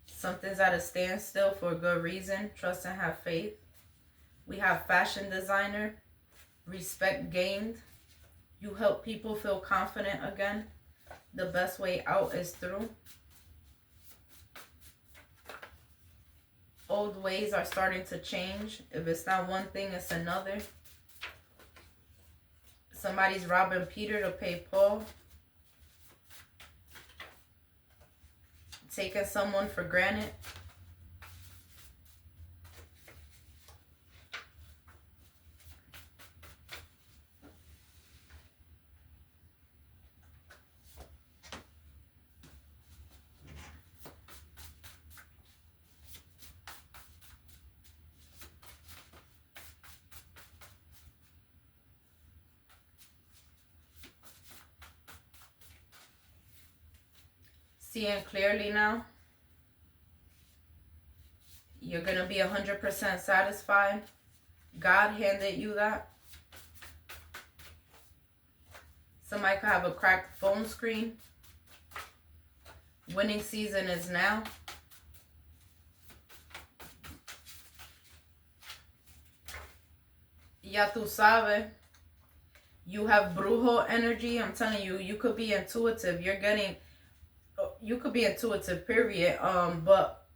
Something's at a standstill for a good reason. Trust and have faith. We have fashion designer. Respect gained. You help people feel confident again. The best way out is through. Old ways are starting to change. If it's not one thing, it's another. Somebody's robbing Peter to pay Paul. Taking someone for granted. Seeing clearly now. You're going to be 100% satisfied. God handed you that. Somebody could have a cracked phone screen. Winning season is now. Ya tú sabes. You have brujo energy. I'm telling you, you could be intuitive. You could be intuitive, period. But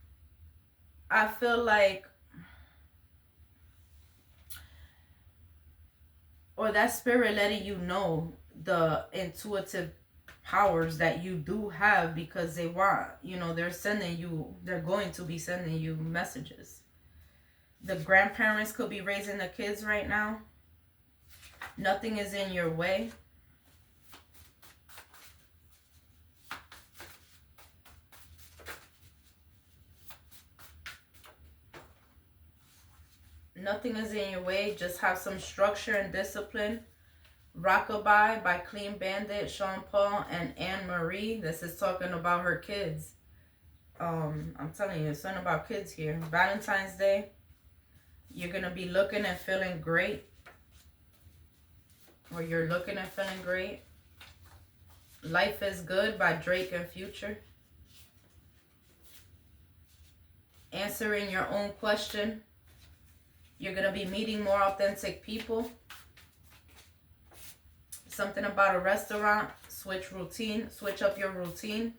I feel like, or that spirit letting you know the intuitive powers that you do have, because they want, they're going to be sending you messages. The grandparents could be raising the kids right now. Nothing is in your way. Nothing is in your way. Just have some structure and discipline. Rockabye by Clean Bandit, Sean Paul, and Anne Marie. This is talking about her kids. I'm telling you, it's something about kids here. Valentine's Day. You're going to be looking and feeling great. Or you're looking and feeling great. Life is Good by Drake and Future. Answering your own question. You're going to be meeting more authentic people. Something about a restaurant. Switch up your routine.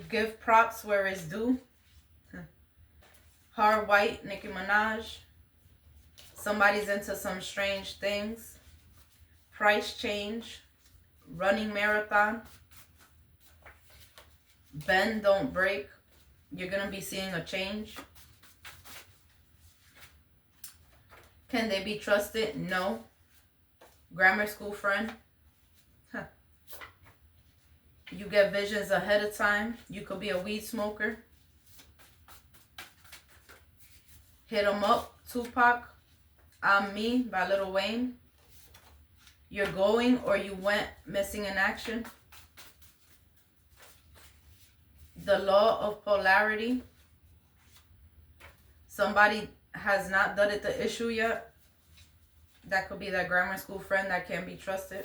Give props where it's due. Hard White, Nicki Minaj. Somebody's into some strange things. Price change. Running marathon. Bend, don't break. You're going to be seeing a change. Can they be trusted? No. Grammar school friend. You get visions ahead of time. You could be a weed smoker. Hit 'em Up, Tupac. I'm Me by Lil Wayne. You're going or you went missing in action. The Law of Polarity. Somebody has not done it the issue yet. That could be that grammar school friend that can't be trusted.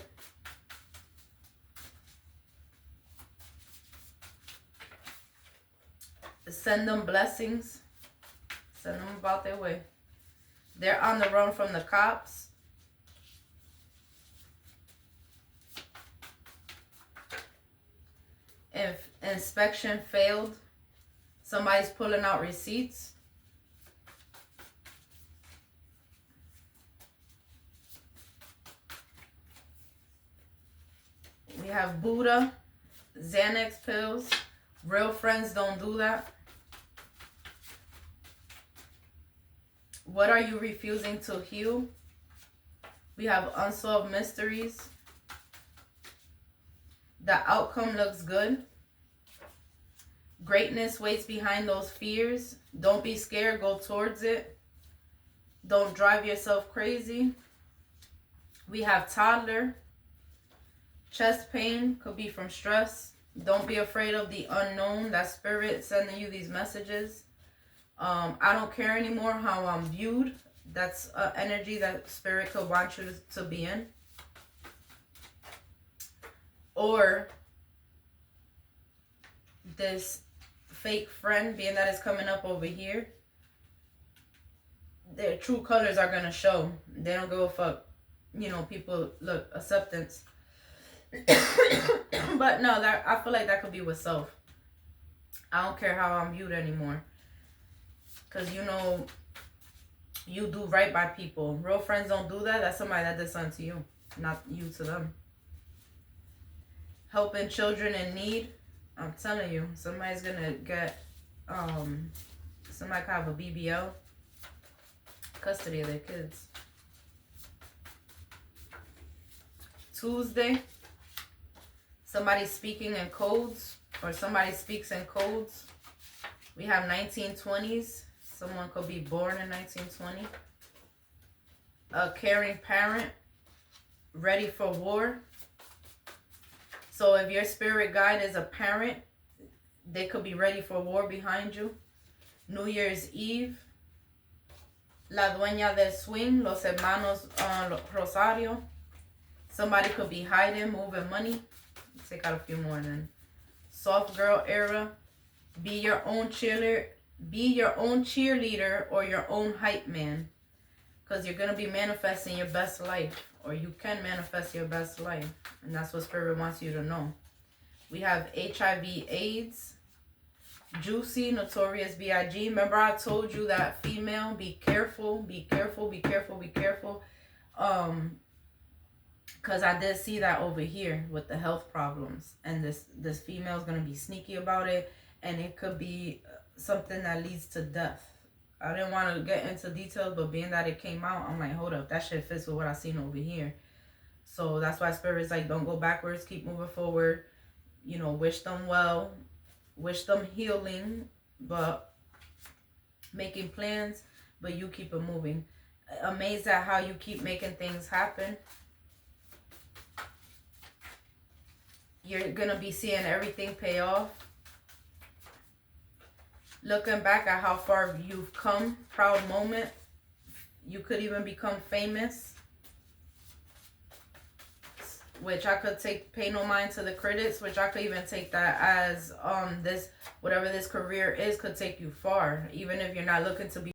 Send them blessings. Send them about their way. They're on the run from the cops. If inspection failed, somebody's pulling out receipts. We have Buddha, Xanax pills. Real friends don't do that. What are you refusing to heal? We have Unsolved Mysteries. The outcome looks good. Greatness waits behind those fears. Don't be scared. Go towards it. Don't drive yourself crazy. We have toddler. Chest pain could be from stress. Don't be afraid of the unknown. That spirit sending you these messages. I don't care anymore how I'm viewed. That's energy that spirit could want you to be in. Or this fake friend, being that it's coming up over here, their true colors are going to show. They don't give a fuck. You know, people, look, acceptance. But no, that I feel like that could be with self. I don't care how I'm viewed anymore. Because, you know, you do right by people. Real friends don't do that. That's somebody that did something to you, not you to them. Helping children in need. I'm telling you, somebody's going to get, somebody could have a BBL. Custody of their kids. Tuesday. Somebody speaking in codes. Or somebody speaks in codes. We have 1920s. Someone could be born in 1920. A caring parent. Ready for war. So if your spirit guide is a parent, they could be ready for war behind you. New Year's Eve. La dueña del swing. Los hermanos Rosario. Somebody could be hiding, moving money. Let's take out a few more then. Soft girl era. Be your own cheerleader. Be your own cheerleader or your own hype man. Because you're going to be manifesting your best life. Or you can manifest your best life. And that's what Spirit wants you to know. We have HIV AIDS. Juicy, Notorious B.I.G. Remember I told you that female, be careful, be careful, be careful, be careful. Because I did see that over here with the health problems. And this female is going to be sneaky about it. And it could be something that leads to death. I didn't want to get into details, but being that it came out, I'm like, hold up, that shit fits with what I seen over here. So that's why Spirit's like, don't go backwards, keep moving forward. You know, wish them well, wish them healing, but making plans, but you keep it moving. Amazed at how you keep making things happen. You're going to be seeing everything pay off. Looking back at how far you've come, proud moment. You could even become famous. Which I could pay no mind to the critics, which I could even take that as this, whatever this career is, could take you far. Even if you're not looking to be